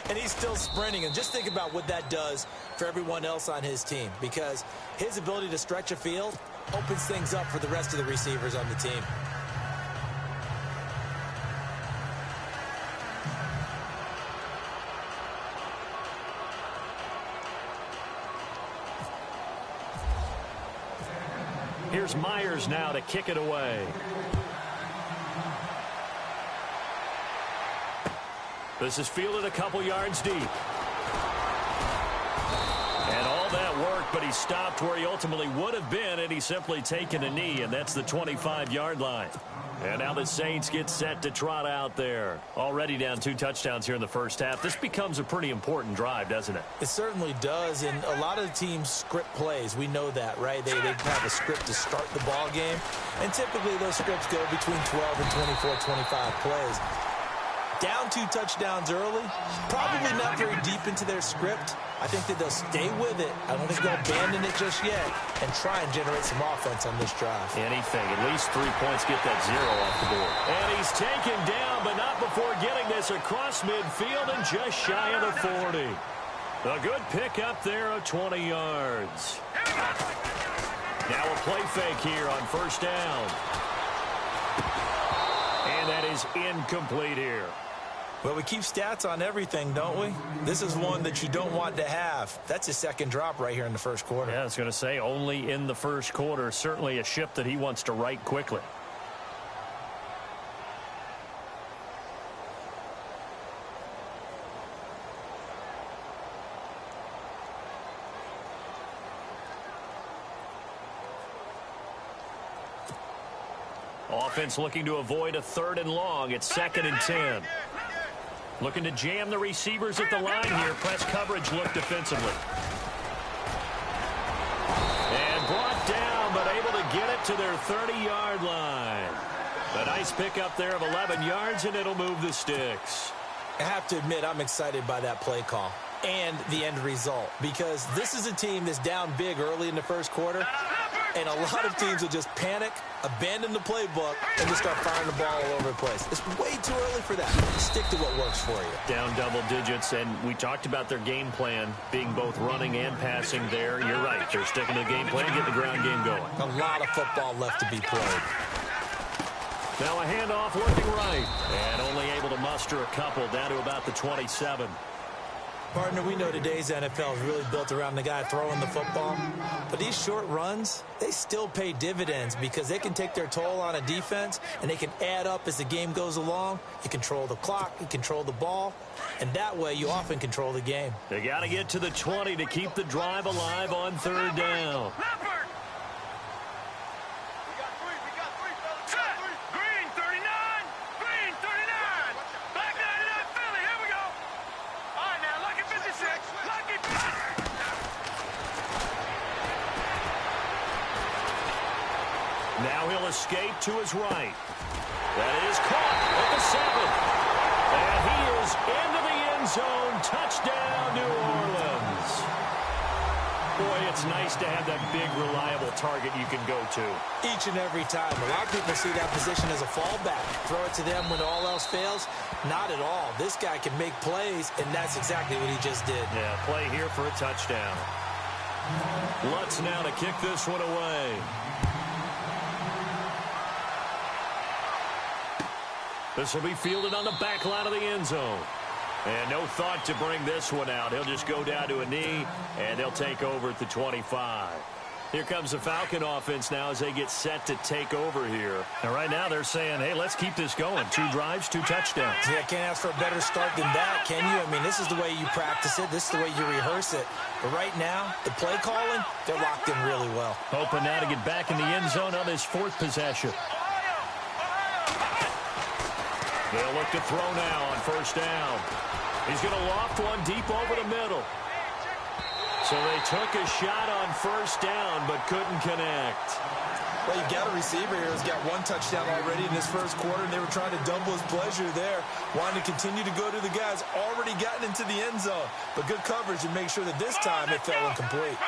and he's still sprinting. And just think about what that does for everyone else on his team, because his ability to stretch a field opens things up for the rest of the receivers on the team. Here's Myers now to kick it away. This is fielded a couple yards deep. And all that work, but he stopped where he ultimately would have been, and he's simply taken a knee, and that's the 25-yard line. And now the Saints get set to trot out there. Already down 2 touchdowns here in the first half. This becomes a pretty important drive, doesn't it? It certainly does, and a lot of the teams script plays. We know that, right? They have a script to start the ball game, and typically those scripts go between 12 and 24, 25 plays. Down 2 touchdowns early, probably not very deep into their script. I think that they'll stay with it. I don't think they'll abandon it just yet and try and generate some offense on this drive. Anything. At least 3 points, get that 0 off the board. And he's taken down, but not before getting this across midfield and just shy of the 40. A good pick up there of 20 yards. Now a play fake here on first down. And that is incomplete here. Well, we keep stats on everything, don't we? This is one that you don't want to have. That's his second drop right here in the first quarter. Yeah, I was going to say only in the first quarter. Certainly a ship that he wants to right quickly. Offense looking to avoid a 3rd and long. It's 2nd and 10. Looking to jam the receivers at the line here. Press coverage look defensively. And brought down, but able to get it to their 30-yard line. A nice pickup there of 11 yards, and it'll move the sticks. I have to admit, I'm excited by that play call and the end result, because this is a team that's down big early in the first quarter, and a lot of teams will just panic, abandon the playbook, and just start firing the ball all over the place. It's way too early for that. Stick to what works for you. Down double digits, and we talked about their game plan being both running and passing there. You're right. They're sticking to the game plan, getting the ground game going. A lot of football left to be played. Now a handoff looking right, and only able to muster a couple down to about the 27. Partner, we know today's NFL is really built around the guy throwing the football. But these short runs, they still pay dividends because they can take their toll on a defense and they can add up as the game goes along. You control the clock, you control the ball, and that way you often control the game. They got to get to the 20 to keep the drive alive on 3rd down. Now he'll escape to his right. That is caught at the 7. And he is into the end zone. Touchdown, New Orleans. Boy, it's nice to have that big, reliable target you can go to. Each and every time. A lot of people see that position as a fallback. Throw it to them when all else fails. Not at all. This guy can make plays, and that's exactly what he just did. Yeah, play here for a touchdown. Lutz now to kick this one away. This will be fielded on the back line of the end zone. And no thought to bring this one out. He'll just go down to a knee, and they'll take over at the 25. Here comes the Falcon offense now as they get set to take over here. And right now they're saying, hey, let's keep this going. 2 drives, 2 touchdowns. Yeah, can't ask for a better start than that, can you? I mean, this is the way you practice it. This is the way you rehearse it. But right now, the play calling, they're locked in really well. Hoping now to get back in the end zone on his 4th possession. They'll look to throw now on first down. He's going to loft one deep over the middle. So they took a shot on first down, but couldn't connect. Well, you've got a receiver here who's got 1 touchdown already in this first quarter, and they were trying to double his pleasure there. Wanting to continue to go to the guys already gotten into the end zone. But good coverage and make sure that this time it fell incomplete.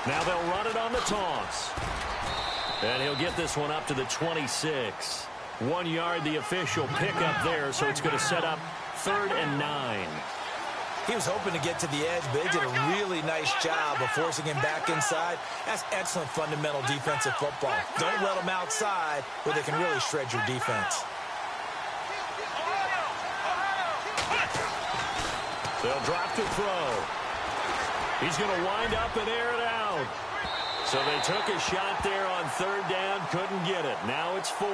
Now they'll run it on the toss. And he'll get this one up to the 26. 1 yard, the official pickup there, so it's going to set up 3rd and 9. He was hoping to get to the edge, but they did a really nice job of forcing him back inside. That's excellent fundamental defensive football. Don't let them outside where they can really shred your defense. They'll drop to throw. He's going to wind up and air it out. So they took a shot there on 3rd down, couldn't get it. Now it's 4.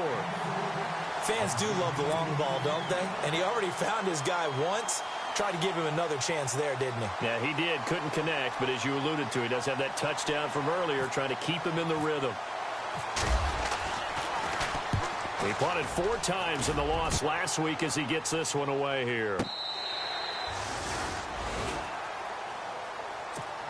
Fans do love the long ball, don't they? And he already found his guy once. Tried to give him another chance there, didn't he? Yeah, he did. Couldn't connect, but as you alluded to, he does have that touchdown from earlier, trying to keep him in the rhythm. He punted 4 times in the loss last week as he gets this one away here.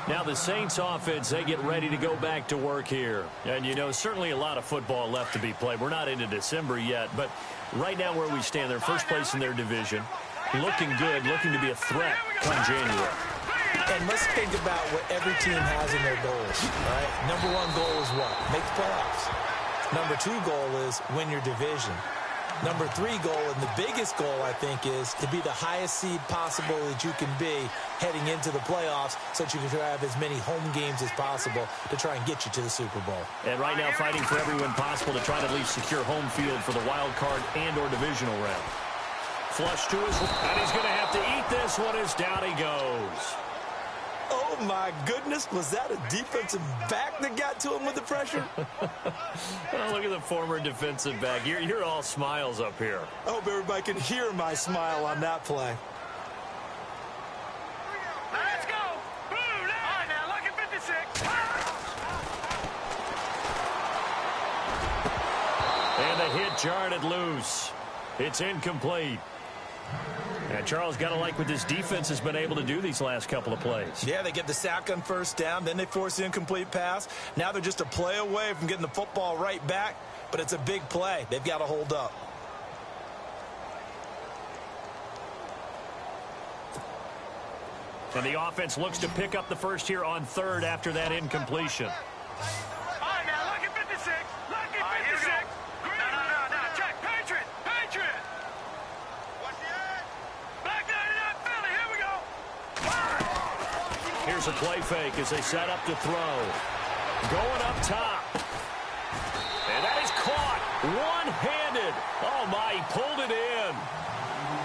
Now the Saints offense, they get ready to go back to work here. And, you know, certainly a lot of football left to be played. We're not into December yet, but right now where we stand, they're first place in their division. Looking good, looking to be a threat come January. And let's think about what every team has in their goals, right? Number 1 goal is what? Make the playoffs. Number 2 goal is win your division. Number 3 goal, and the biggest goal, I think, is to be the highest seed possible that you can be heading into the playoffs so that you can have as many home games as possible to try and get you to the Super Bowl. And right now fighting for every win possible to try to at least secure home field for the wild card and or divisional round. Flush to his, and he's going to have to eat this one as down he goes. Oh, my goodness. Was that a defensive back that got to him with the pressure? Oh, look at the former defensive back. You're all smiles up here. I hope everybody can hear my smile on that play. Let's go. Blue, all right, now look at 56. And the hit jarred it loose. It's incomplete. And Charles got to like what this defense has been able to do these last couple of plays. Yeah, they get the sack on 1st down, then they force the incomplete pass. Now they're just a play away from getting the football right back, but it's a big play. They've got to hold up. And the offense looks to pick up the first here on 3rd after that incompletion. All right, now look at 56. Look at 56. No, check. Patriot. What's the end? Black 99 Philly. Here we go. Here's a play fake as they set up to throw. Going up top. And that is caught one-handed. Oh, my, he pulled it in.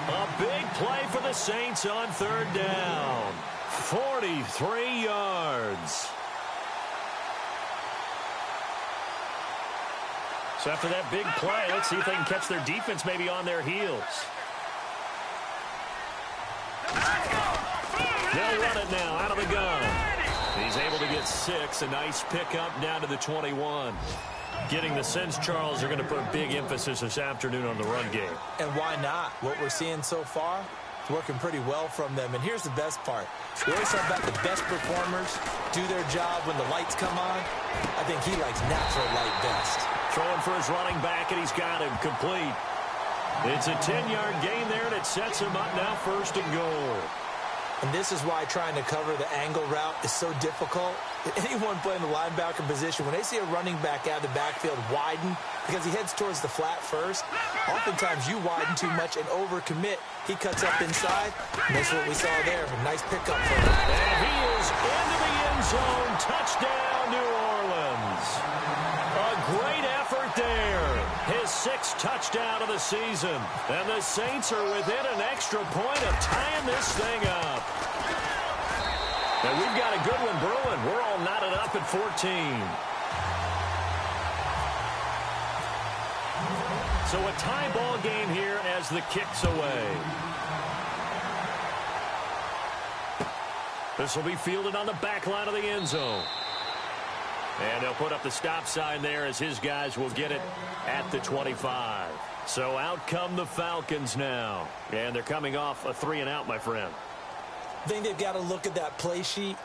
A big play for the Saints on 3rd down. 43 yards. So after that big play, let's see if they can catch their defense maybe on their heels. They'll run it now out of the gun. He's able to get 6. A nice pickup down to the 21. Getting the sense, Charles, are going to put a big emphasis this afternoon on the run game. And why not? What we're seeing so far is working pretty well from them. And here's the best part. We always talk about the best performers do their job when the lights come on. I think he likes natural light best. Throwing for his running back, and he's got him complete. It's a 10-yard gain there, and it sets him up now 1st and goal. And this is why trying to cover the angle route is so difficult. Anyone playing the linebacker position, when they see a running back out of the backfield widen because he heads towards the flat first, oftentimes you widen too much and overcommit. He cuts up inside, and that's what we saw there. A nice pickup for him. And he is into the end zone. Touchdown, New Orleans. A great effort there. His 6th touchdown of the season. And the Saints are within an extra point of tying this thing up. And we've got a good one brewing. We're all knotted up at 14. So a tie ball game here as the kick's away. This will be fielded on the back line of the end zone. And they'll put up the stop sign there as his guys will get it at the 25. So out come the Falcons now. And they're coming off a 3-and-out, my friend. I think they've got to look at that play sheet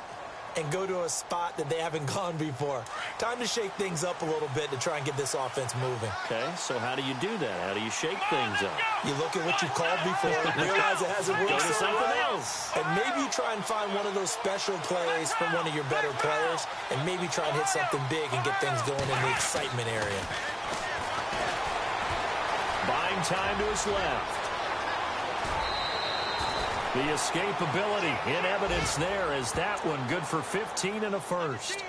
and go to a spot that they haven't gone before. Time to shake things up a little bit to try and get this offense moving. Okay, so how do you do that? How do you shake things up? You look at what you called before, realize it hasn't worked Go to so something well, else. and maybe try and find one of those special plays from one of your better players, and maybe try and hit something big and get things going in the excitement area. some time to his left. The escapability in evidence there as that one good for 15 and a first.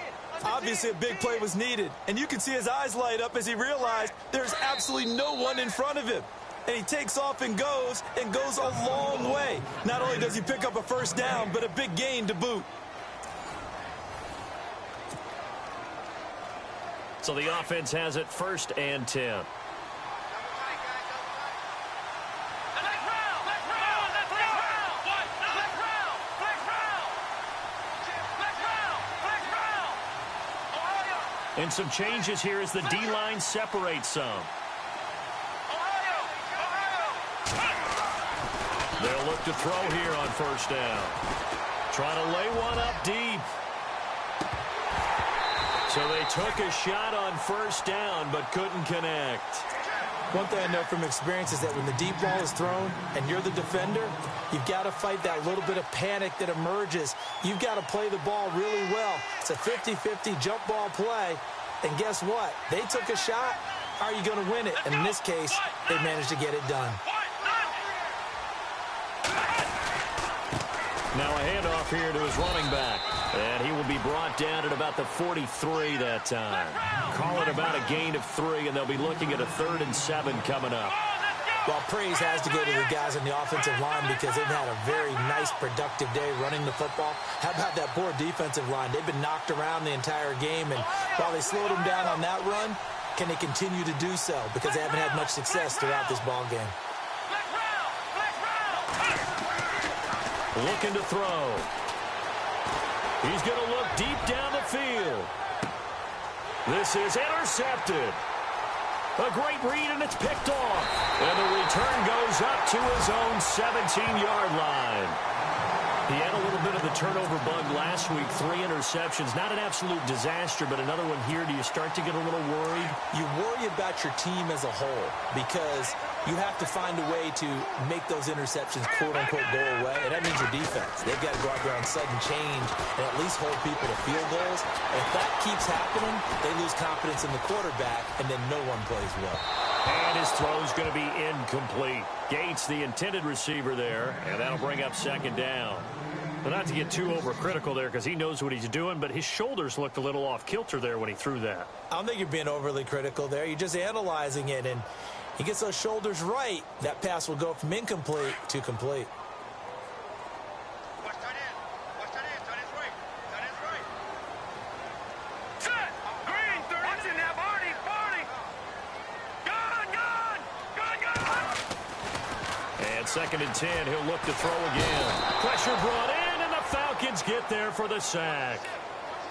Obviously, a big play was needed, and you can see his eyes light up as he realized there's absolutely no one in front of him. And he takes off and goes a long way. Not only does he pick up a first down, but a big gain to boot. So the offense has it 1st and 10. And some changes here as the D-line separates some. They'll look to throw here on 1st down. Trying to lay one up deep. So they took a shot on 1st down but couldn't connect. One thing I know from experience is that when the deep ball is thrown and you're the defender, you've got to fight that little bit of panic that emerges. You've got to play the ball really well. It's a 50-50 jump ball play. And guess what? They took a shot. How are you going to win it? And in this case, they managed to get it done. Now a handoff here to his running back. And he will be brought down at about the 43 that time. Call it about a gain of 3, and they'll be looking at a 3rd and 7 coming up. Well, praise has to go to the guys on the offensive line because they've had a very nice, productive day running the football. How about that poor defensive line? They've been knocked around the entire game, and while they slowed them down on that run, can they continue to do so? Because they haven't had much success throughout this ball game. Looking to throw. He's going to look deep down the field. This is intercepted. A great read, and it's picked off. And the return goes up to his own 17-yard line. He had a little bit of the turnover bug last week, 3 interceptions. Not an absolute disaster, but another one here. Do you start to get a little worried? You worry about your team as a whole because you have to find a way to make those interceptions, quote-unquote, go away, and that means your defense. They've got to go out there on sudden change and at least hold people to field goals. And if that keeps happening, they lose confidence in the quarterback, and then no one plays well. And his throw's going to be incomplete. Gates, the intended receiver there, and that'll bring up 2nd down. But not to get too overcritical there because he knows what he's doing, but his shoulders looked a little off kilter there when he threw that. I don't think you're being overly critical there. You're just analyzing it, and he gets those shoulders right. That pass will go from incomplete to complete. And 2nd and 10, he'll look to throw again. Pressure brought in, and the Falcons get there for the sack.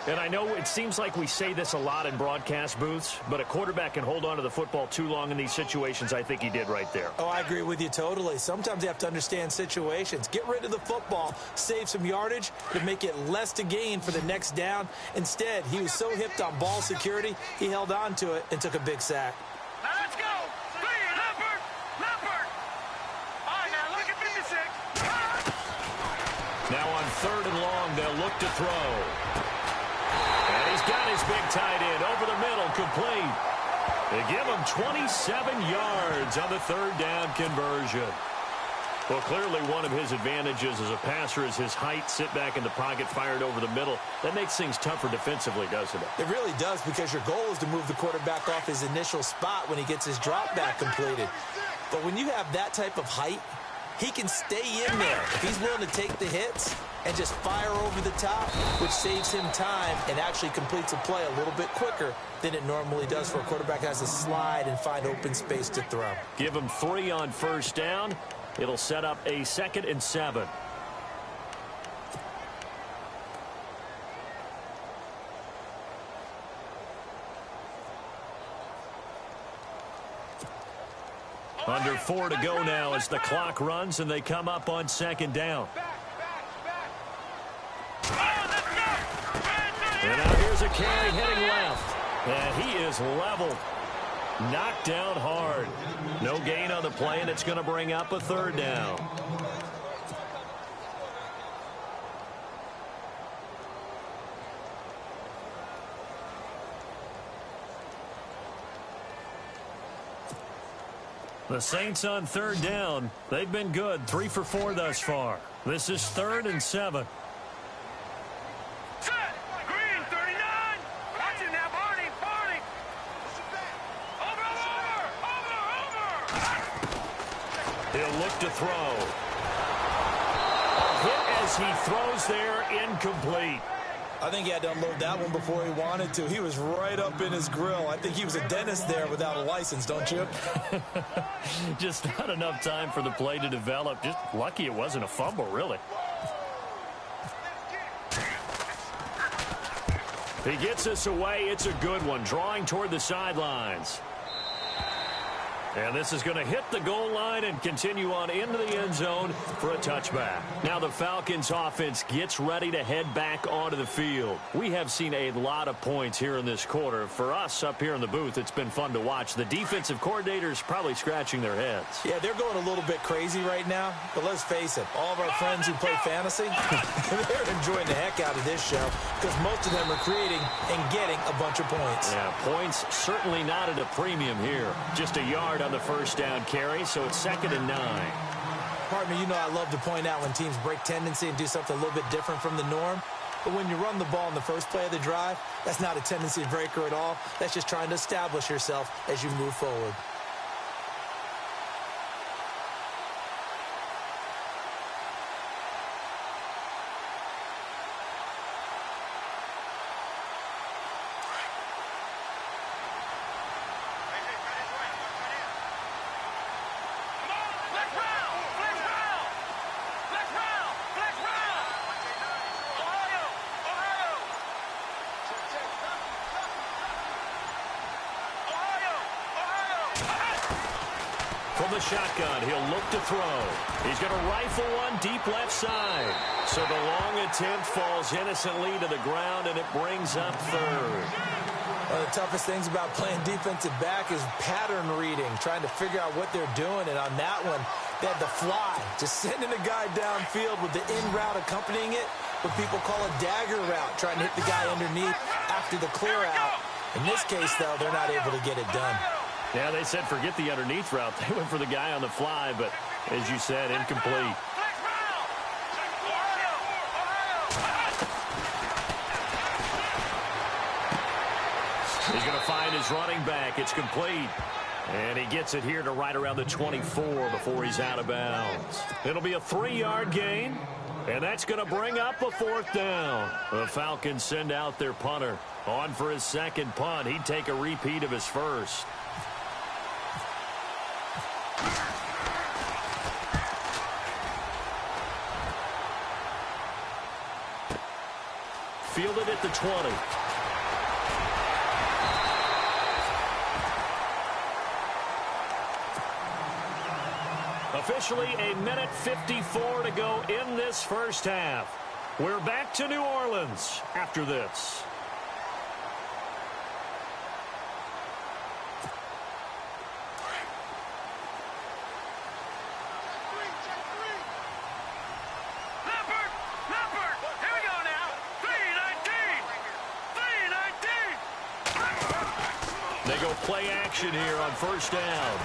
And I know it seems like we say this a lot in broadcast booths, but a quarterback can hold on to the football too long in these situations. I think he did right there. Oh, I agree with you totally. Sometimes you have to understand situations. Get rid of the football, save some yardage to make it less to gain for the next down. Instead, he was so hipped on ball security, he held on to it and took a big sack. Now let's go. Leopard. All right, now look at 56. Now on 3rd and long, they'll look to throw. And he's got his big tight end over the middle, complete. They give him 27 yards on the 3rd down conversion. Well, clearly one of his advantages as a passer is his height, sit back in the pocket, fired over the middle. That makes things tougher defensively, doesn't it? It really does because your goal is to move the quarterback off his initial spot when he gets his drop back completed. But when you have that type of height, he can stay in there if he's willing to take the hits and just fire over the top, which saves him time and actually completes a play a little bit quicker than it normally does for a quarterback who has to slide and find open space to throw. Give him 3 on 1st down. It'll set up a 2nd and 7. Under 4 to go now as the clock runs and they come up on 2nd down. And now here's a carry heading left. And he is leveled. Knocked down hard. No gain on the play, and it's going to bring up a 3rd down. The Saints on third down. They've been good, 3 for 4 thus far. This is 3rd and 7. Set. Green, 39. Watch it now, Barney. Barney. Over. He'll look to throw. Hit as he throws there, incomplete. I think he had to unload that one before he wanted to. He was right up in his grill. I think he was a dentist there without a license, don't you? Just not enough time for the play to develop. Just lucky it wasn't a fumble, really. He gets us away. It's a good one, drawing toward the sidelines. And this is going to hit the goal line and continue on into the end zone for a touchback. Now the Falcons offense gets ready to head back onto the field. We have seen a lot of points here in this quarter. For us up here in the booth, it's been fun to watch. The defensive coordinators probably scratching their heads. Yeah, they're going a little bit crazy right now. But let's face it, all of our friends who play fantasy, they're enjoying the heck out of this show because most of them are creating and getting a bunch of points. Yeah, points certainly not at a premium here. Just a yard on the first down carry, so it's 2nd and 9. Pardon me, you know I love to point out when teams break tendency and do something a little bit different from the norm. But when you run the ball in the first play of the drive, that's not a tendency breaker at all. That's just trying to establish yourself as you move forward. From the shotgun, he'll look to throw. He's going to rifle one deep left side. So the long attempt falls innocently to the ground, and it brings up 3rd. One of the toughest things about playing defensive back is pattern reading, trying to figure out what they're doing. And on that one, they had the fly, just sending a guy downfield with the in route accompanying it, what people call a dagger route, trying to hit the guy underneath after the clear out. In this case, though, they're not able to get it done. Yeah, they said forget the underneath route. They went for the guy on the fly, but as you said, incomplete. He's going to find his running back. It's complete. And he gets it here to right around the 24 before he's out of bounds. It'll be a 3-yard gain, and that's going to bring up a 4th down. The Falcons send out their punter. On for his 2nd punt. He'd take a repeat of his first. Fielded at the 20. Officially a minute 54 to go in this first half. We're back to New Orleans after this. Play action here on first down.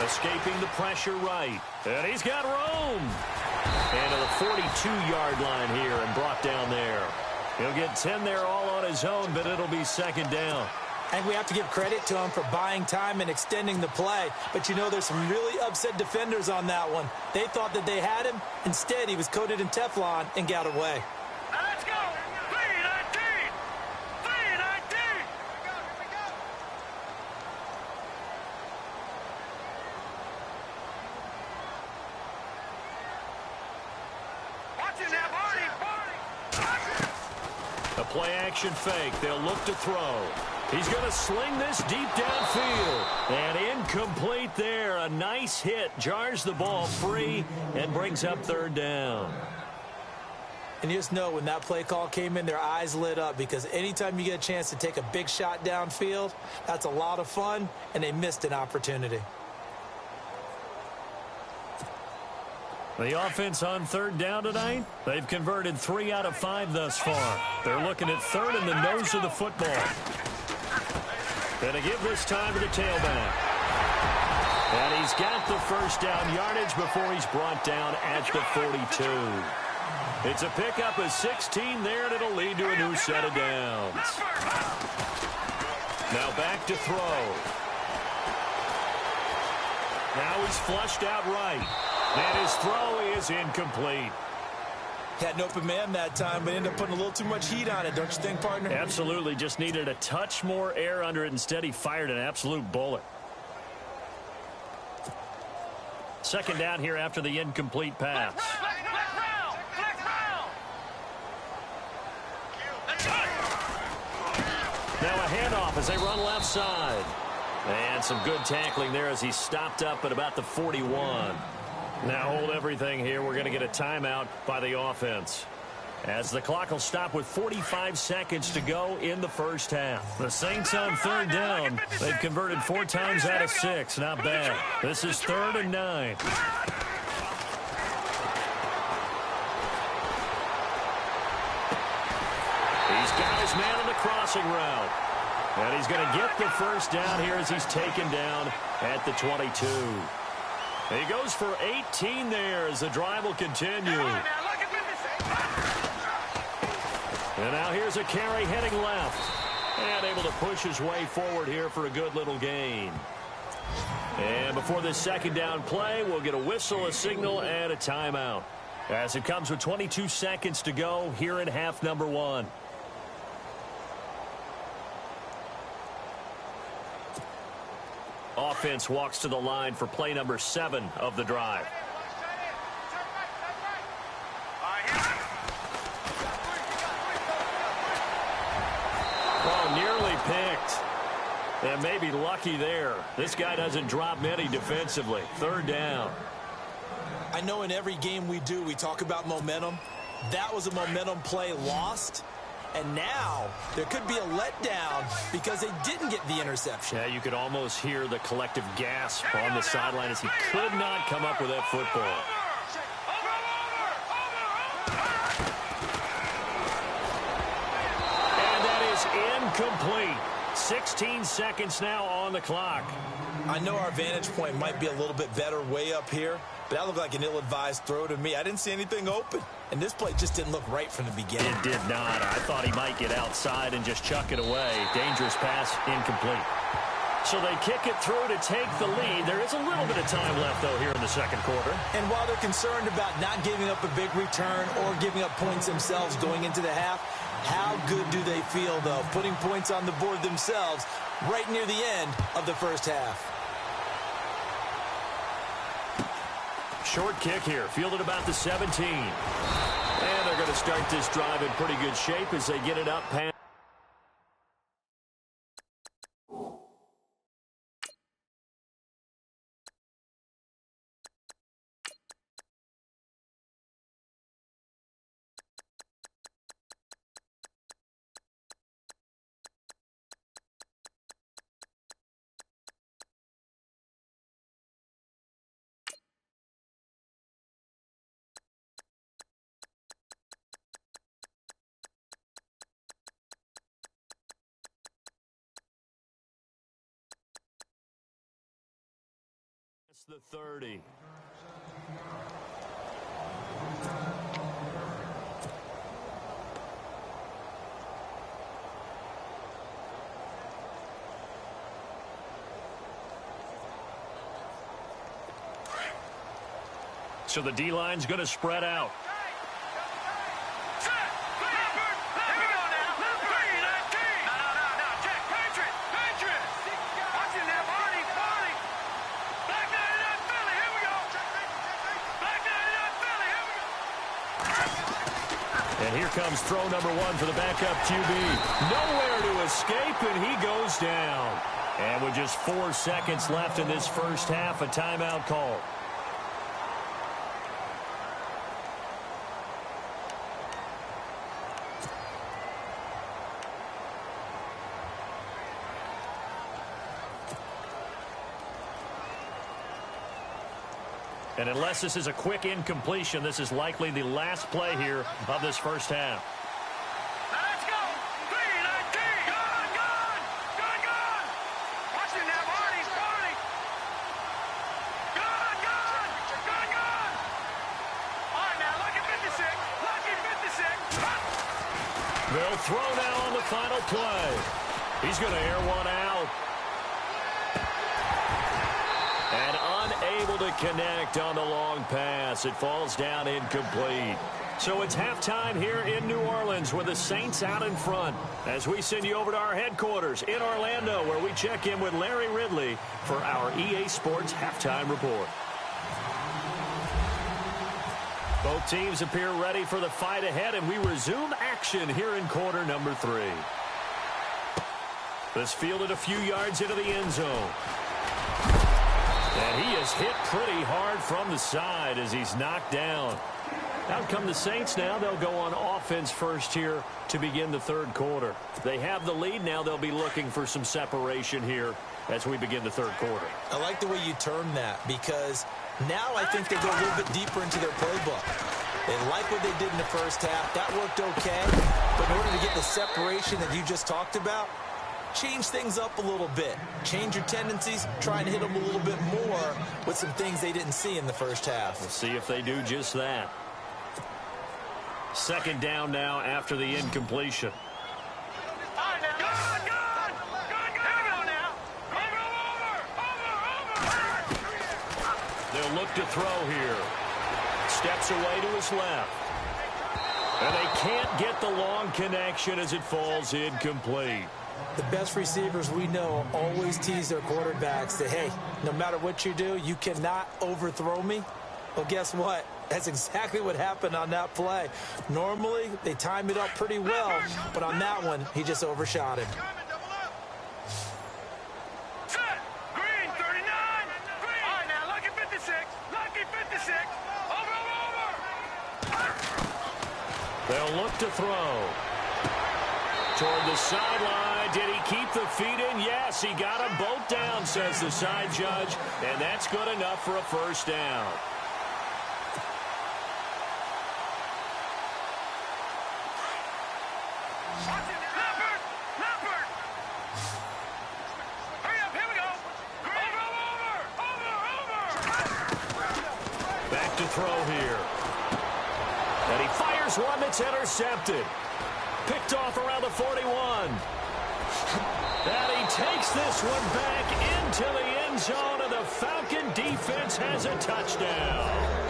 Escaping the pressure right. And he's got room. And to the 42-yard line here and brought down there. He'll get 10 there all on his own, but it'll be 2nd down. And we have to give credit to him for buying time and extending the play. But you know there's some really upset defenders on that one. They thought that they had him. Instead, he was coated in Teflon and got away. Let's go. 319. 319. Watch it now, Barney. A play-action fake. They'll look to throw. He's going to sling this deep downfield. And incomplete there. A nice hit. Jars the ball free and brings up 3rd down. And you just know when that play call came in, their eyes lit up because anytime you get a chance to take a big shot downfield, that's a lot of fun, and they missed an opportunity. The offense on 3rd down tonight, they've converted 3 out of 5 thus far. They're looking at 3rd in the nose of the football. Going to give this time to the tailback. And he's got the first down yardage before he's brought down at the 42. It's a pickup of 16 there, and it'll lead to a new set of downs. Now back to throw. Now he's flushed out right. And his throw is incomplete. Had an open man that time, but ended up putting a little too much heat on it, don't you think, partner? Absolutely. Just needed a touch more air under it. Instead, he fired an absolute bullet. Second down here after the incomplete pass. Now a handoff as they run left side. And some good tackling there as he stopped up at about the 41. Now hold everything here. We're going to get a timeout by the offense, as the clock will stop with 45 seconds to go in the first half. The Saints on third down. They've converted 4 times out of 6. Not bad. This is 3rd and 9. He's got his man on the crossing route. And he's going to get the first down here as he's taken down at the 22. He goes for 18 there as the drive will continue. And now here's a carry heading left. And able to push his way forward here for a good little gain. And before this second down play, we'll get a whistle, a signal, and a timeout, as it comes with 22 seconds to go here in half number 1. Offense walks to the line for play number 7 of the drive. Oh, nearly picked. And maybe lucky there. This guy doesn't drop many defensively. 3rd down. I know in every game we do, we talk about momentum. That was a momentum play lost. And now there could be a letdown because they didn't get the interception. Yeah, you could almost hear the collective gasp on the sideline as he could not come up with that football. And that is incomplete. 16 seconds now on the clock. I know our vantage point might be a little bit better way up here, but that looked like an ill-advised throw to me. I didn't see anything open. And this play just didn't look right from the beginning. It did not. I thought he might get outside and just chuck it away. Dangerous pass, incomplete. So they kick it through to take the lead. There is a little bit of time left, though, here in the second quarter. And while they're concerned about not giving up a big return or giving up points themselves going into the half, how good do they feel, though, putting points on the board themselves right near the end of the first half? Short kick here, fielded about the 17. And they're going to start this drive in pretty good shape as they get it up past. The 30. So the D-line's going to spread out. And here comes throw number 1 for the backup QB. Nowhere to escape, and he goes down. And with just 4 seconds left in this first half, a timeout call. And unless this is a quick incompletion, this is likely the last play here of this first half. Let's go. 3-19. Gone. Watch it now, Barney. They'll throw now on the final play. He's going to air one out. And unable to connect on the long pass. It falls down incomplete. So it's halftime here in New Orleans with the Saints out in front as we send you over to our headquarters in Orlando where we check in with Larry Ridley for our EA Sports Halftime Report. Both teams appear ready for the fight ahead, and we resume action here in quarter number 3. This fielded a few yards into the end zone. And he is hit pretty hard from the side as he's knocked down. Out come the Saints now. They'll go on offense first here to begin the third quarter. They have the lead. Now they'll be looking for some separation here as we begin the third quarter. I like the way you term that because now I think they go a little bit deeper into their playbook. They like what they did in the first half. That worked okay. But in order to get the separation that you just talked about, change things up a little bit. Change your tendencies. Try and hit them a little bit more with some things they didn't see in the first half. We'll see if they do just that. Second down now after the incompletion. They'll look to throw here. Steps away to his left. And they can't get the long connection as it falls incomplete. The best receivers we know always tease their quarterbacks that, hey, no matter what you do, you cannot overthrow me. Well, guess what? That's exactly what happened on that play. Normally, they time it up pretty well, but on that one, he just overshot him. Set. Green, 39. Green. All right, now, lucky 56. Lucky 56. Over. They'll look to throw. Toward the sideline. Did he keep the feet in? Yes, he got them both down, says the side judge, and that's good enough for a first down. Throw here. And he fires one that's intercepted. Picked off around the 41. And he takes this one back into the end zone, and the Falcon defense has a touchdown.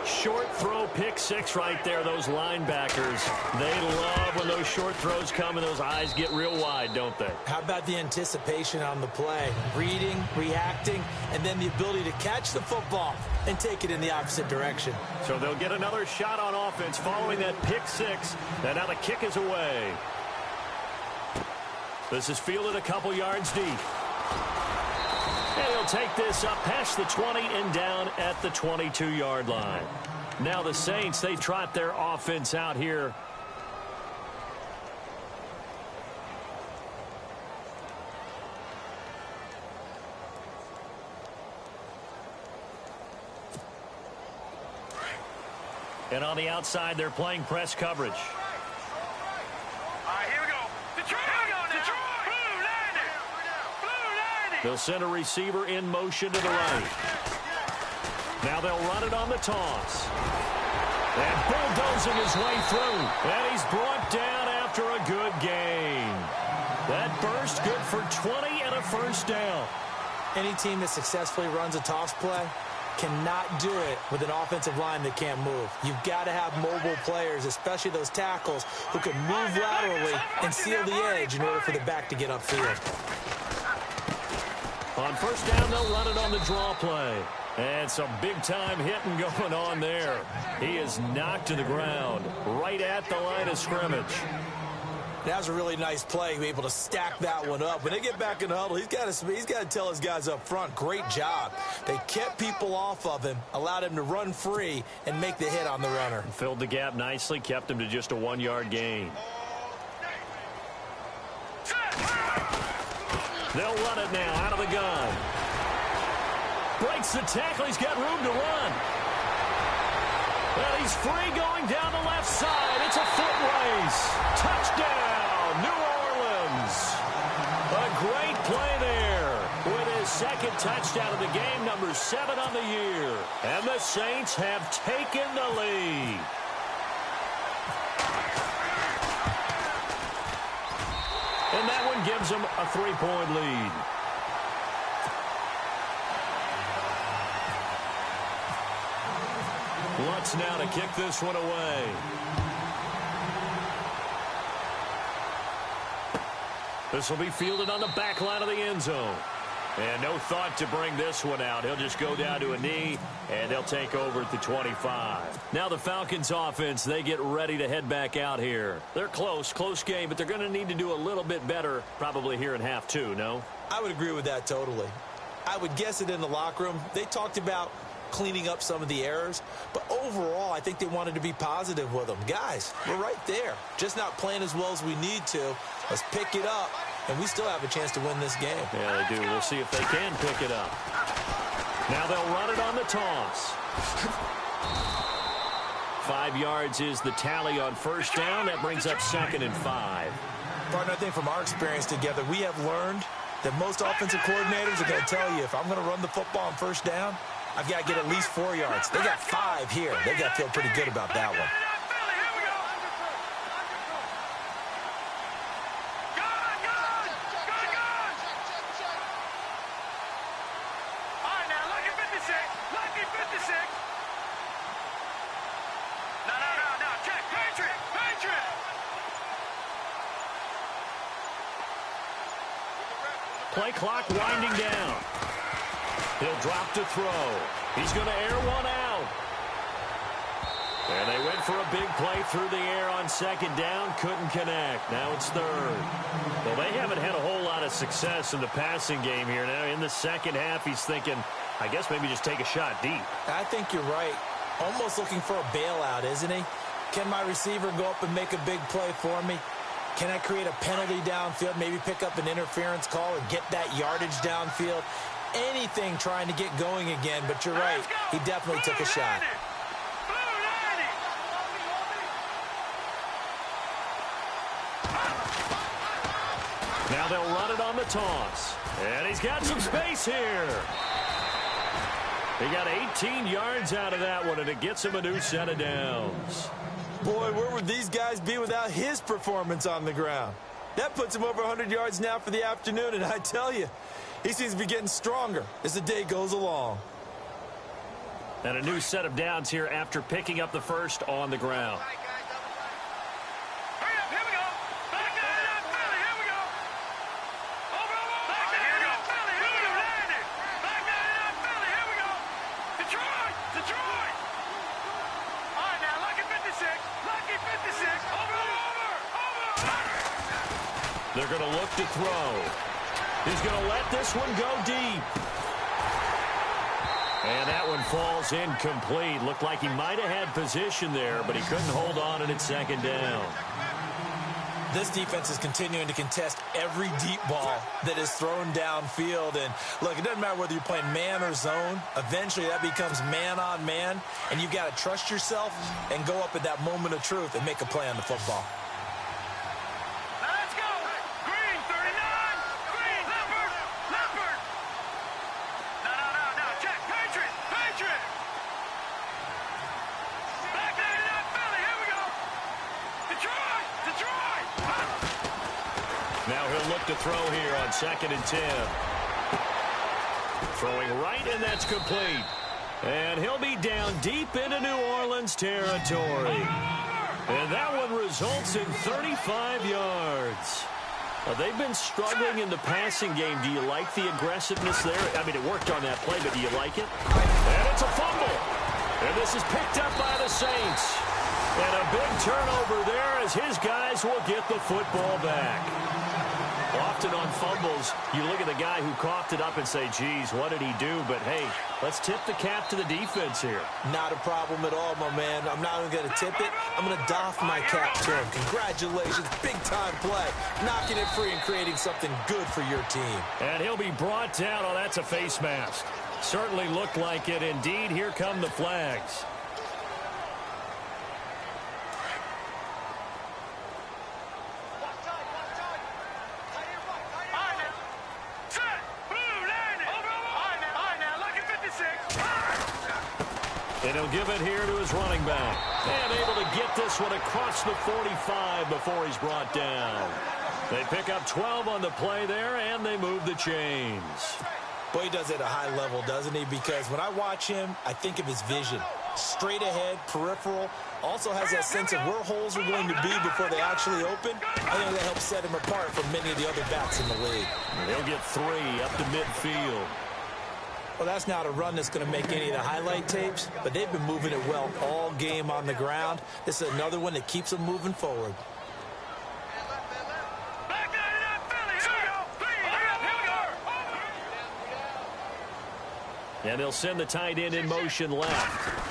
Short throw, pick six right there. Those linebackers, they love when those short throws come and those eyes get real wide, don't they? How about the anticipation on the play? Reading, reacting, and then the ability to catch the football and take it in the opposite direction. So they'll get another shot on offense following that pick six. And now the kick is away. This is fielded a couple yards deep. And he'll take this up past the 20 and down at the 22-yard line. Now the Saints, they trot their offense out here. And on the outside, they're playing press coverage. They'll send a receiver in motion to the right. Now they'll run it on the toss. And bulldozing his way through. And he's brought down after a good gain. That burst good for 20 and a first down. Any team that successfully runs a toss play cannot do it with an offensive line that can't move. You've got to have mobile players, especially those tackles, who can move laterally and seal the edge in order for the back to get upfield. On first down, they'll run it on the draw play. And some big-time hitting going on there. He is knocked to the ground right at the line of scrimmage. That was a really nice play, able to stack that one up. When they get back in the huddle, he's got to tell his guys up front, great job. They kept people off of him, allowed him to run free and make the hit on the runner. Filled the gap nicely, kept him to just a 1-yard gain. They'll run it now out of the gun. Breaks the tackle. He's got room to run. Well, he's free going down the left side. It's a foot race. Touchdown, New Orleans. A great play there with his second touchdown of the game, number 7 on the year. And the Saints have taken the lead. And that one gives them a 3-point lead. Lutz now to kick this one away. This will be fielded on the back line of the end zone. And no thought to bring this one out. He'll just go down to a knee, and they'll take over at the 25. Now the Falcons offense, they get ready to head back out here. They're close game, but they're going to need to do a little bit better probably here in half two, no? I would agree with that totally. I would guess it in the locker room. They talked about cleaning up some of the errors, but overall, I think they wanted to be positive with them. Guys, we're right there. Just not playing as well as we need to. Let's pick it up, and we still have a chance to win this game. Yeah, they do. We'll see if they can pick it up. Now they'll run it on the toss. 5 yards is the tally on first down. That brings up 2nd and 5. Partner, I think from our experience together, we have learned that most offensive coordinators are going to tell you, if I'm going to run the football on first down, I've got to get at least 4 yards. They got 5 here. They got to feel pretty good about that one. Play clock winding down. He'll drop to throw. He's going to air one out. And they went for a big play through the air on 2nd down. Couldn't connect. Now it's 3rd. Well, they haven't had a whole lot of success in the passing game here. Now in the second half, he's thinking, I guess maybe just take a shot deep. I think you're right. Almost looking for a bailout, isn't he? Can my receiver go up and make a big play for me? Can I create a penalty downfield, maybe pick up an interference call and get that yardage downfield? Anything trying to get going again, but you're right. He definitely took a shot. Now they'll run it on the toss. And he's got some space here. He got 18 yards out of that one, and it gets him a new set of downs. Boy, where would these guys be without his performance on the ground? That puts him over 100 yards now for the afternoon, and I tell you, he seems to be getting stronger as the day goes along. And a new set of downs here after picking up the first on the ground. They're going to look to throw. He's going to let this one go deep. And that one falls incomplete. Looked like he might have had position there, but he couldn't hold on and it's 2nd down. This defense is continuing to contest every deep ball that is thrown downfield. And, look, it doesn't matter whether you're playing man or zone. Eventually, that becomes man-on-man, and you've got to trust yourself and go up at that moment of truth and make a play on the football. To throw here on 2nd and 10. Throwing right, and that's complete. And he'll be down deep into New Orleans territory. And that one results in 35 yards. They've been struggling in the passing game. Do you like the aggressiveness there? I mean, it worked on that play, but do you like it? And it's a fumble. And this is picked up by the Saints. And a big turnover there as his guys will get the football back. Often on fumbles, you look at the guy who coughed it up and say, geez, what did he do? But, hey, let's tip the cap to the defense here. Not a problem at all, my man. I'm not even going to tip it. I'm going to doff my cap to him. Congratulations. Big-time play. Knocking it free and creating something good for your team. And he'll be brought down. Oh, that's a face mask. Certainly looked like it. Indeed, here come the flags. And he'll give it here to his running back. And able to get this one across the 45 before he's brought down. They pick up 12 on the play there, and they move the chains. Boy, he does it at a high level, doesn't he? Because when I watch him, I think of his vision. Straight ahead, peripheral. Also has that sense of where holes are going to be before they actually open. I think that helps set him apart from many of the other backs in the league. He'll get 3 up to midfield. Well, that's not a run that's going to make any of the highlight tapes, but they've been moving it well all game on the ground. This is another one that keeps them moving forward. And they'll send the tight end in motion left.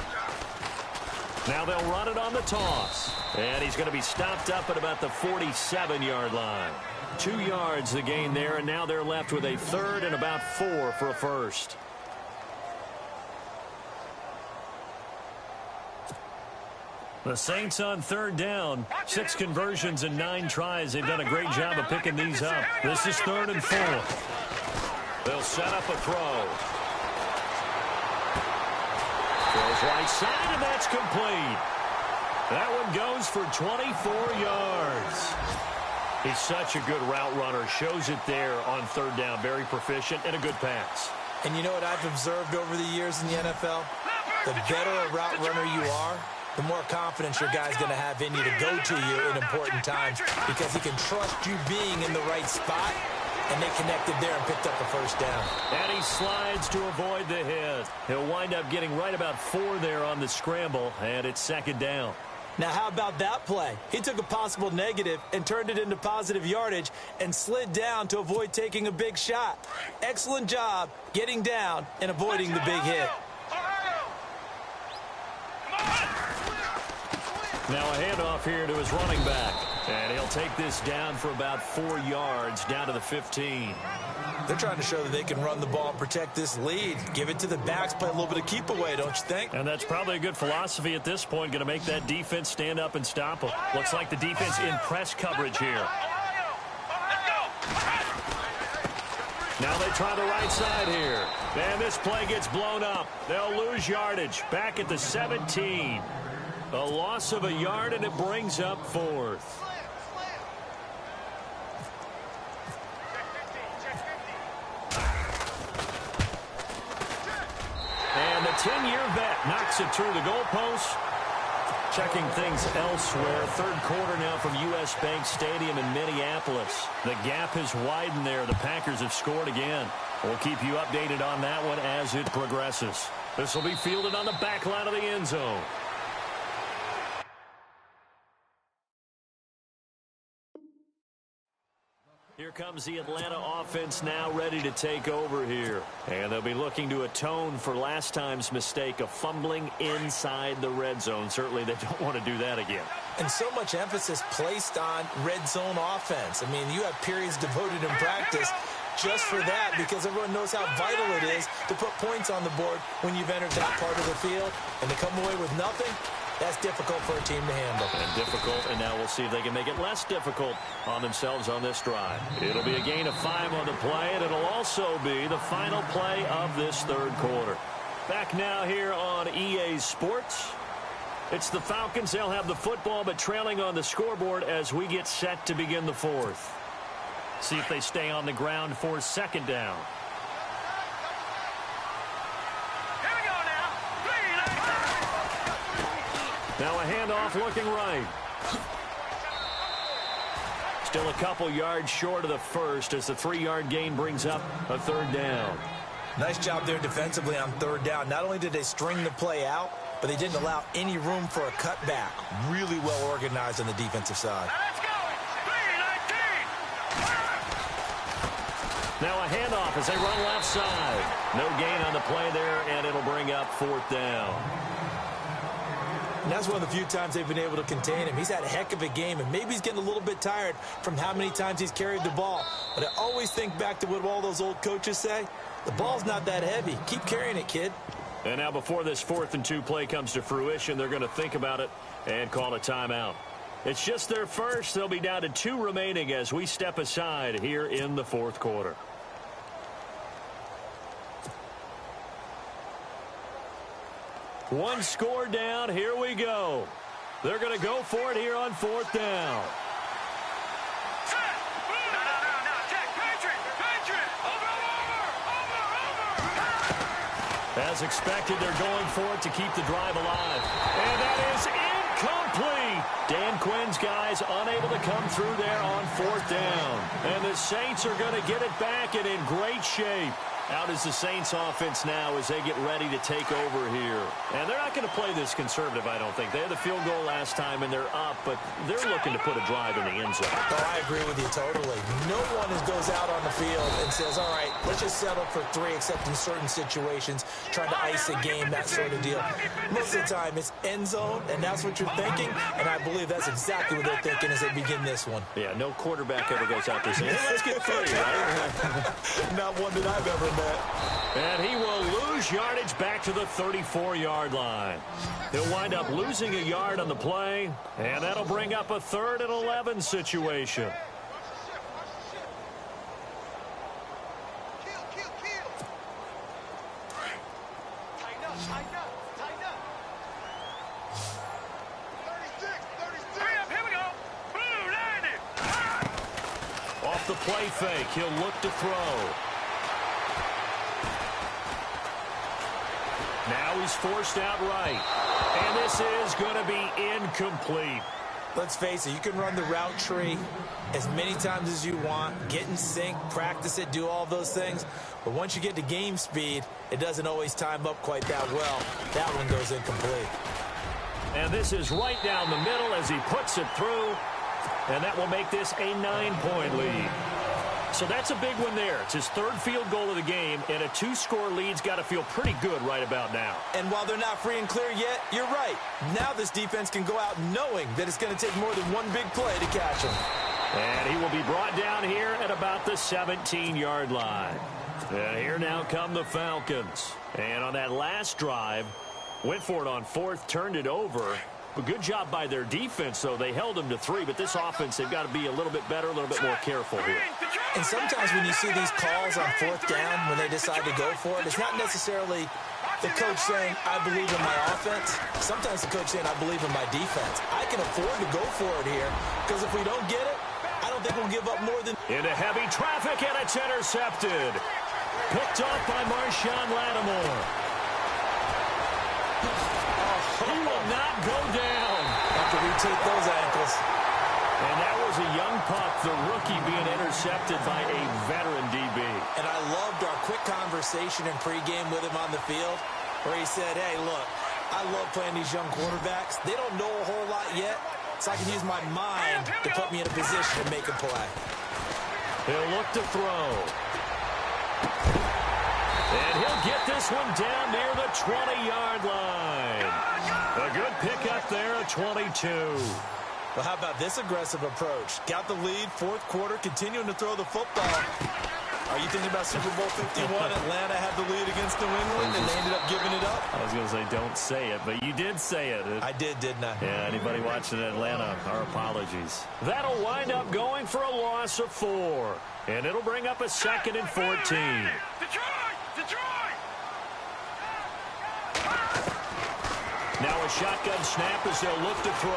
Now they'll run it on the toss. And he's going to be stopped up at about the 47-yard line. 2 yards the gain there, and now they're left with a third and about 4 for a first. The Saints on third down. 6 conversions and 9 tries. They've done a great job of picking these up. This is 3rd and 4. They'll set up a throw. Throws right side, and that's complete. That one goes for 24 yards. He's such a good route runner. Shows it there on third down. Very proficient and a good pass. And you know what I've observed over the years in the NFL? The better a route runner you are, the more confidence your guy's going to have in you to go to you in important times because he can trust you being in the right spot. And they connected there and picked up the first down. And he slides to avoid the hit. He'll wind up getting right about 4 there on the scramble, and it's 2nd down. Now, how about that play? He took a possible negative and turned it into positive yardage and slid down to avoid taking a big shot. Excellent job getting down and avoiding the big hit. Now a handoff here to his running back. And he'll take this down for about 4 yards, down to the 15. They're trying to show that they can run the ball and protect this lead. Give it to the backs, play a little bit of keep away, don't you think? And that's probably a good philosophy at this point, going to make that defense stand up and stop them. Looks like the defense in press coverage here. Now they try the right side here. And this play gets blown up. They'll lose yardage. Back at the 17. A loss of a yard, and it brings up 4th. And the 10-year vet knocks it through the goalpost. Checking things elsewhere. 3rd quarter now from U.S. Bank Stadium in Minneapolis. The gap has widened there. The Packers have scored again. We'll keep you updated on that one as it progresses. This will be fielded on the back line of the end zone. Here comes the Atlanta offense now ready to take over here. And they'll be looking to atone for last time's mistake of fumbling inside the red zone. Certainly they don't want to do that again. And so much emphasis placed on red zone offense. I mean, you have periods devoted in practice just for that because everyone knows how vital it is to put points on the board when you've entered that part of the field. And to come away with nothing, that's difficult for a team to handle. And difficult, and now we'll see if they can make it less difficult on themselves on this drive. It'll be a gain of 5 on the play, and it'll also be the final play of this 3rd quarter. Back now here on EA Sports. It's the Falcons. They'll have the football, but trailing on the scoreboard as we get set to begin the 4th. See if they stay on the ground for 2nd down. Now a handoff looking right. Still a couple yards short of the first as the 3-yard gain brings up a 3rd down. Nice job there defensively on 3rd down. Not only did they string the play out, but they didn't allow any room for a cutback. Really well organized on the defensive side. Now a handoff as they run left side. No gain on the play there, and it'll bring up 4th down. And that's one of the few times they've been able to contain him. He's had a heck of a game, and maybe he's getting a little bit tired from how many times he's carried the ball. But I always think back to what all those old coaches say. The ball's not that heavy. Keep carrying it, kid. And now before this 4th and 2 play comes to fruition, they're going to think about it and call a timeout. It's just their first. They'll be down to 2 remaining as we step aside here in the 4th quarter. One score down. Here we go. They're going to go for it here on 4th down. As expected, they're going for it to keep the drive alive. And that is incomplete. Dan Quinn's guys unable to come through there on 4th down. And the Saints are going to get it back and in great shape. Out is the Saints offense now as they get ready to take over here. And they're not going to play this conservative, I don't think. They had the field goal last time, and they're up, but they're looking to put a drive in the end zone. Oh, I agree with you totally. No one goes out on the field and says, all right, let's just settle for 3, except in certain situations, trying to ice a game, that sort of deal. Most of the time, it's end zone, and that's what you're thinking, and I believe that's exactly what they're thinking as they begin this one. Yeah, no quarterback ever goes out there saying, hey, let's get 3, right? Not one that I've ever met. And he will lose yardage back to the 34-yard line. He'll wind up losing a yard on the play, and that'll bring up a 3rd and 11 situation. Off the play fake, he'll look to throw. Now he's forced out right. And this is going to be incomplete. Let's face it, you can run the route tree as many times as you want, get in sync, practice it, do all those things. But once you get to game speed, it doesn't always time up quite that well. That one goes incomplete. And this is right down the middle as he puts it through. And that will make this a 9-point lead. So that's a big one there. It's his 3rd field goal of the game, and a 2-score lead's got to feel pretty good right about now. And while they're not free and clear yet, you're right. Now this defense can go out knowing that it's going to take more than one big play to catch him. And he will be brought down here at about the 17-yard line. And here now come the Falcons. And on that last drive, went for it on 4th, turned it over. A good job by their defense, though. They held them to 3, but this offense, they've got to be a little bit better, a little bit more careful here. And sometimes when you see these calls on 4th down, when they decide to go for it, it's not necessarily the coach saying, I believe in my offense. Sometimes the coach saying, I believe in my defense. I can afford to go for it here, because if we don't get it, I don't think we'll give up more than... Into heavy traffic, and it's intercepted. Picked off by Marshawn Lattimore. He will not go down. Have to retake those ankles. And that was a young pup, the rookie being intercepted by a veteran DB. And I loved our quick conversation in pregame with him on the field where he said, hey, look, I love playing these young quarterbacks. They don't know a whole lot yet, so I can use my mind to put me in a position to make a play. He'll look to throw. And he'll get this one down near the 20-yard line. A good pickup there at 22. Well, how about this aggressive approach? Got the lead, 4th quarter, continuing to throw the football. Are you thinking about Super Bowl 51? Atlanta had the lead against New England, and they ended up giving it up? I was going to say, don't say it, but you did say it. I did, didn't I? Yeah, anybody watching Atlanta, our apologies. That'll wind up going for a loss of 4. And it'll bring up a 2nd and 14. Now a shotgun snap as they'll look to throw.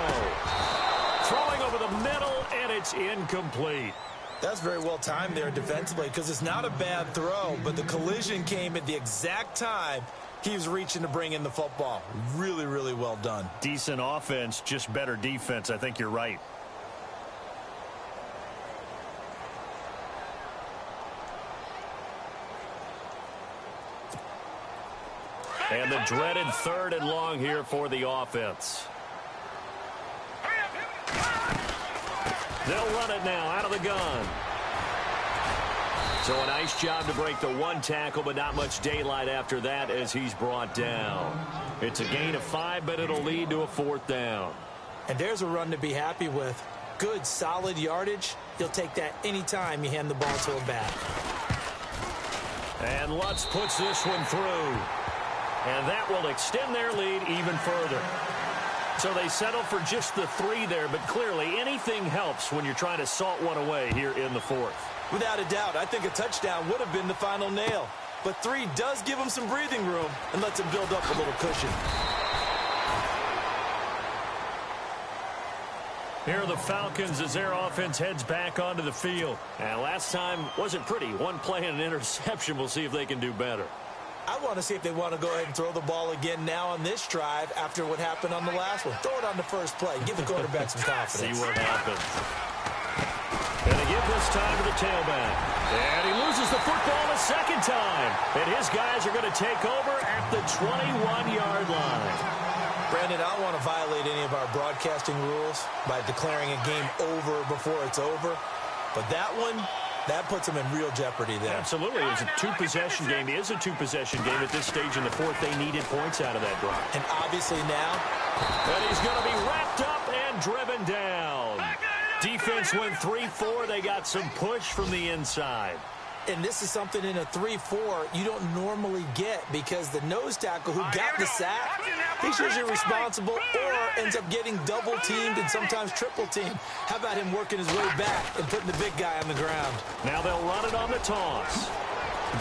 Throwing over the middle, and it's incomplete. That's very well timed there defensively because it's not a bad throw, but the collision came at the exact time he was reaching to bring in the football. Really, really well done. Decent offense, just better defense. I think you're right. And the dreaded 3rd and long here for the offense. They'll run it now out of the gun. So a nice job to break the 1 tackle, but not much daylight after that as he's brought down. It's a gain of 5, but it'll lead to a 4th down. And there's a run to be happy with. Good, solid yardage. He'll take that anytime you hand the ball to him back. And Lutz puts this one through. And that will extend their lead even further. So they settle for just the 3 there, but clearly anything helps when you're trying to salt one away here in the 4th. Without a doubt, I think a touchdown would have been the final nail. But 3 does give him some breathing room and lets him build up a little cushion. Here are the Falcons as their offense heads back onto the field. And last time wasn't pretty. 1 play and an interception. We'll see if they can do better. I want to see if they want to go ahead and throw the ball again now on this drive after what happened on the last one. Throw it on the first play. Give the quarterback some confidence. See what happens. And they give this time to the tailback. And he loses the football a second time. And his guys are going to take over at the 21-yard line. Brandon, I don't want to violate any of our broadcasting rules by declaring a game over before it's over. But that one, that puts them in real jeopardy there. Absolutely. It's a two-possession game. It is a two-possession game at this stage in the fourth. They needed points out of that drive. And obviously now. And he's going to be wrapped up and driven down. Defense went 3-4. They got some push from the inside. And this is something in a 3-4 you don't normally get because the nose tackle who got the sack, he's usually responsible or ends up getting double-teamed and sometimes triple-teamed. How about him working his way back and putting the big guy on the ground? Now they'll run it on the toss.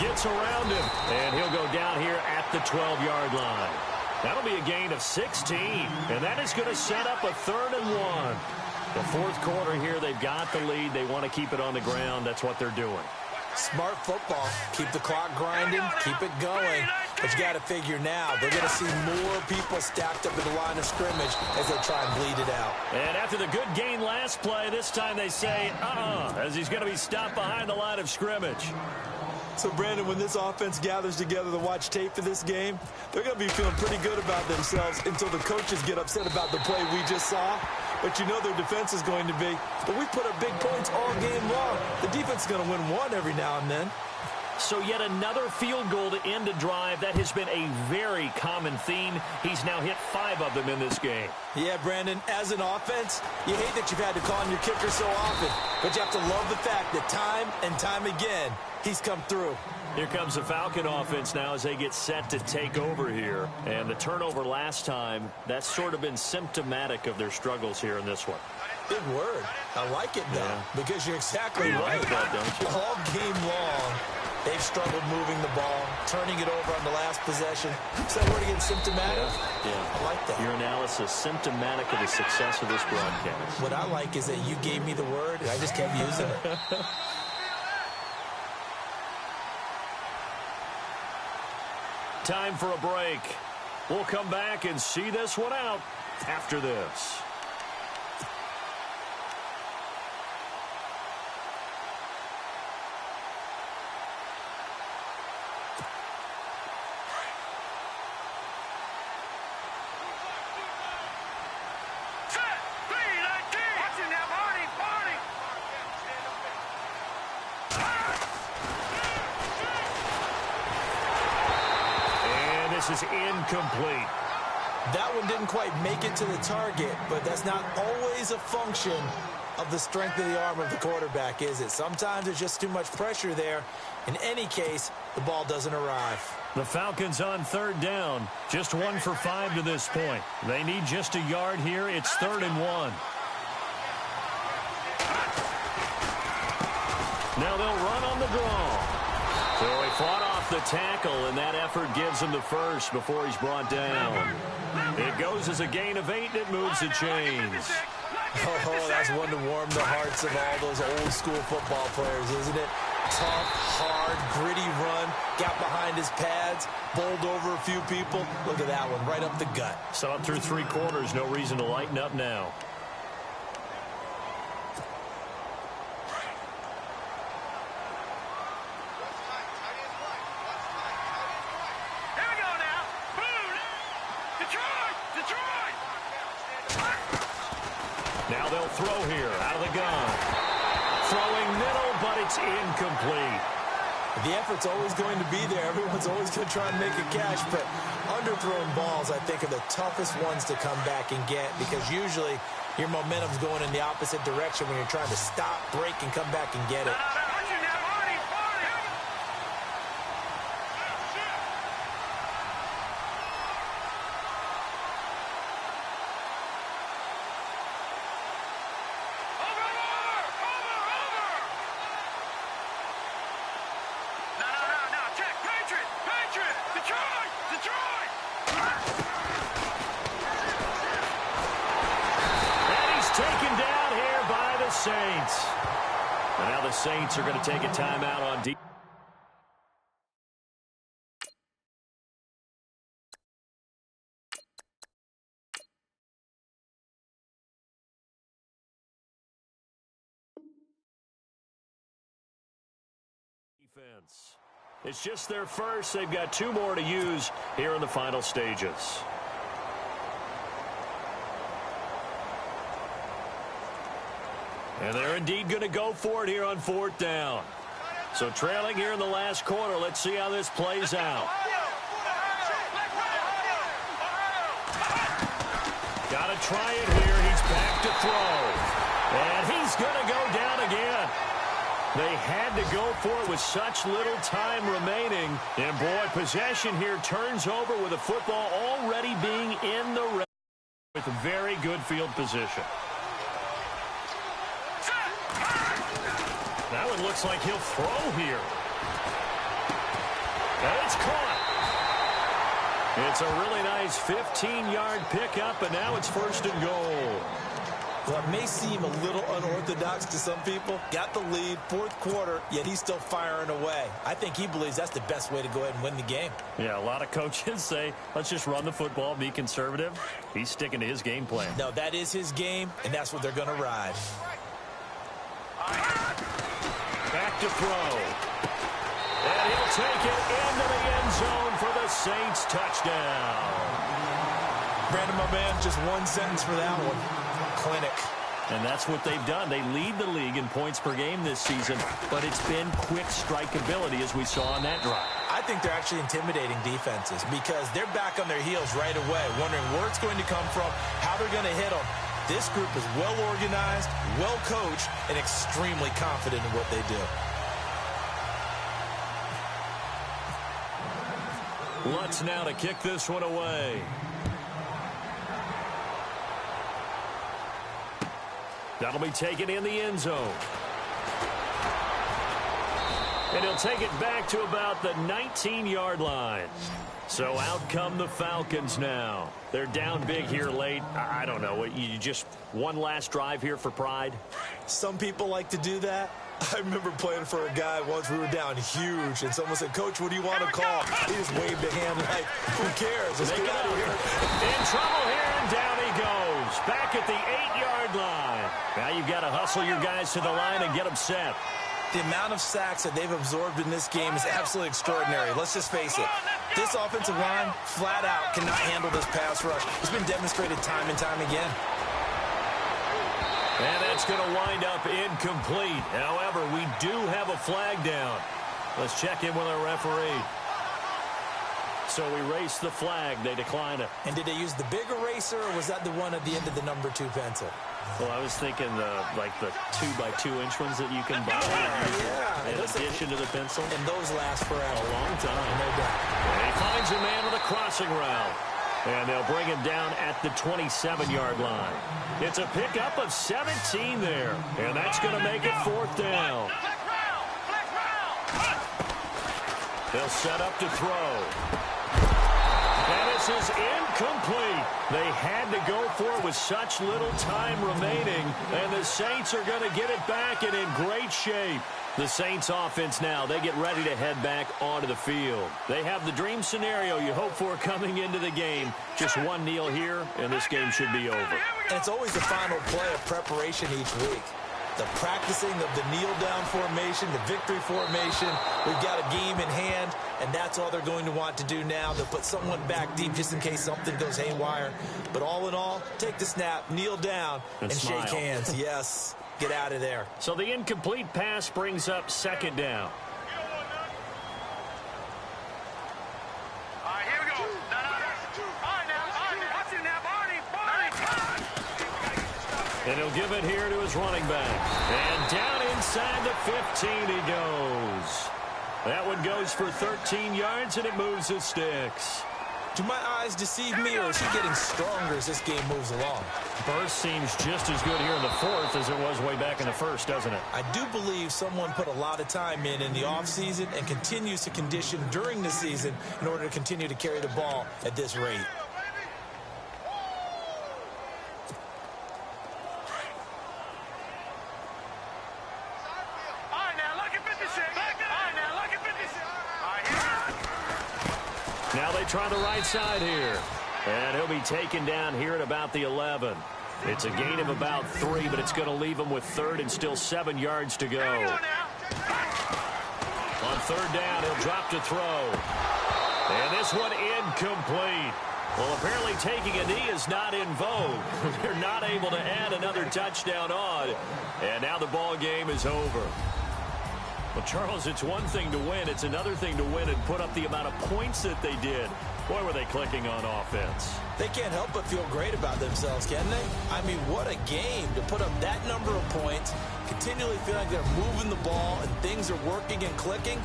Gets around him, and he'll go down here at the 12-yard line. That'll be a gain of 16, and that is going to set up a 3rd and 1. The fourth quarter here, they've got the lead. They want to keep it on the ground. That's what they're doing. Smart football. Keep the clock grinding. Keep it going. But you got to figure now, they're going to see more people stacked up at the line of scrimmage as they try and bleed it out. And after the good gain last play, this time they say, as he's going to be stopped behind the line of scrimmage. So, Brandon, when this offense gathers together to watch tape for this game, they're going to be feeling pretty good about themselves until the coaches get upset about the play we just saw. But you know their defense is going to be. But we put up big points all game long. The defense is going to win one every now and then. So yet another field goal to end a drive. That has been a very common theme. He's now hit 5 of them in this game. Yeah, Brandon, as an offense, you hate that you've had to call on your kicker so often. But you have to love the fact that time and time again, he's come through. Here comes the Falcon offense now as they get set to take over here. And the turnover last time, that's sort of been symptomatic of their struggles here in this one. Big word. I like it, though, because you're exactly right. Like that, don't you? All game long, they've struggled moving the ball, turning it over on the last possession. So that word again, symptomatic? Yeah. I like that. Your analysis, symptomatic of the success of this broadcast. What I like is that you gave me the word, and I just kept using it. Time for a break. We'll come back and see this one out after this. Is incomplete. That one didn't quite make it to the target, but that's not always a function of the strength of the arm of the quarterback, is it? Sometimes there's just too much pressure there. In any case, the ball doesn't arrive. The Falcons on 3rd down. Just 1 for 5 to this point. They need just a yard here. It's 3rd and 1. Now they'll run on the draw. So he fought off the tackle, and that effort gives him the first before he's brought down. It goes as a gain of 8, and it moves the chains. Oh, that's one to warm the hearts of all those old-school football players, isn't it? Tough, hard, gritty run, got behind his pads, bowled over a few people. Look at that one, right up the gut. So up through 3 quarters, no reason to lighten up now. Now they'll throw here out of the gun. Throwing middle, but it's incomplete. The effort's always going to be there. Everyone's always going to try and make a catch, but underthrown balls, I think, are the toughest ones to come back and get because usually your momentum's going in the opposite direction when you're trying to stop, break, and come back and get it. Saints. And now the Saints are going to take a timeout on defense. offense. It's just their first. They've got 2 more to use here in the final stages. And they're indeed going to go for it here on 4th down. So trailing here in the last quarter. Let's see how this plays out. Got to try it here. He's back to throw. And he's going to go down again. They had to go for it with such little time remaining. And, boy, possession here turns over with the football already being in the red with a very good field position. That one looks like he'll throw here. And it's caught. It's a really nice 15-yard pickup, and now it's 1st and goal. Well, it may seem a little unorthodox to some people. Got the lead, 4th quarter, yet he's still firing away. I think he believes that's the best way to go ahead and win the game. Yeah, a lot of coaches say, let's just run the football, be conservative. He's sticking to his game plan. No, that is his game, and that's what they're going to ride. Back to throw. And he'll take it into the end zone for the Saints touchdown. Brandon, my man, just one sentence for that one. Clinic. And that's what they've done. They lead the league in points per game this season, but it's been quick strikeability as we saw on that drive. I think they're actually intimidating defenses because they're back on their heels right away, wondering where it's going to come from, how they're going to hit them. This group is well organized, well coached, and extremely confident in what they do. Lutz now to kick this one away. That'll be taken in the end zone. And he'll take it back to about the 19-yard line. So out come the Falcons now. They're down big here late. I don't know. You just one last drive here for pride? Some people like to do that. I remember playing for a guy once. We were down huge, and someone said, Coach, what do you want to call? He just waved a hand like, who cares? Let's get out of here. In trouble here, and down he goes. Back at the 8-yard line. Now you've got to hustle your guys to the line and get them set. The amount of sacks that they've absorbed in this game is absolutely extraordinary. Let's just face it. This offensive line, flat out, cannot handle this pass rush. It's been demonstrated time and time again. And that's going to wind up incomplete. However, we do have a flag down. Let's check in with our referee. So we race the flag. They decline it. And did they use the big eraser, or was that the one at the end of the number 2 pencil? Well, I was thinking like the 2x2-inch ones that you can buy in addition to the pencil. And those last forever. A long time. No doubt. And he finds a man with a crossing route. And they'll bring him down at the 27-yard line. It's a pickup of 17 there. And that's going to make it 4th down. They'll set up to throw. And this is incomplete. They had to go for it with such little time remaining. And the Saints are going to get it back and in great shape. The Saints offense now, they get ready to head back onto the field. They have the dream scenario you hope for coming into the game. Just one kneel here, and this game should be over. And it's always the final play of preparation each week. The practicing of the kneel-down formation, the victory formation. We've got a game in hand, and that's all they're going to want to do now. They'll put someone back deep just in case something goes haywire. But all in all, take the snap, kneel down, and shake hands. Yes. Get out of there. So the incomplete pass brings up 2nd down. All right, here we go. No. All right, now. Watch it now, Barney. And he'll give it here to his running back. And down inside the 15 he goes. That one goes for 13 yards, and it moves the sticks. Do my eyes deceive me, or is he getting stronger as this game moves along? Burst seems just as good here in the 4th as it was way back in the 1st, doesn't it? I do believe someone put a lot of time in the offseason and continues to condition during the season in order to continue to carry the ball at this rate. Now they try the right side here. And he'll be taken down here at about the 11. It's a gain of about 3, but it's going to leave him with 3rd and still 7 yards to go. On third down, he'll drop to throw. And this one incomplete. Well, apparently taking a knee is not in vogue. They're not able to add another touchdown on. And now the ball game is over. Well, Charles, it's one thing to win. It's another thing to win and put up the amount of points that they did. Boy, were they clicking on offense. They can't help but feel great about themselves, can they? I mean, what a game to put up that number of points, continually feel like they're moving the ball and things are working and clicking.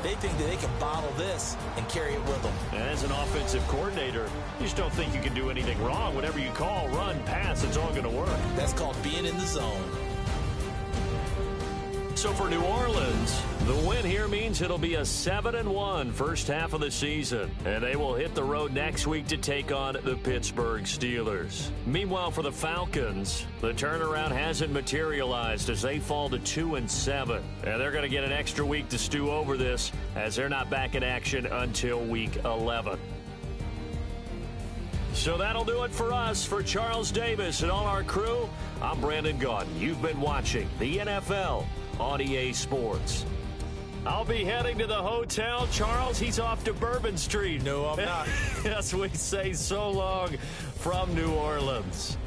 They think that they can bottle this and carry it with them. And as an offensive coordinator, you just don't think you can do anything wrong. Whatever you call, run, pass, it's all going to work. That's called being in the zone. So for New Orleans, the win here means it'll be a 7-1 first half of the season. And they will hit the road next week to take on the Pittsburgh Steelers. Meanwhile, for the Falcons, the turnaround hasn't materialized as they fall to 2-7. And they're going to get an extra week to stew over this as they're not back in action until week 11. So that'll do it for us. For Charles Davis and all our crew, I'm Brandon Gaudin. You've been watching the NFL on EA Sports. I'll be heading to the hotel. Charles, he's off to Bourbon Street. No, I'm not. Yes, we say so long from New Orleans.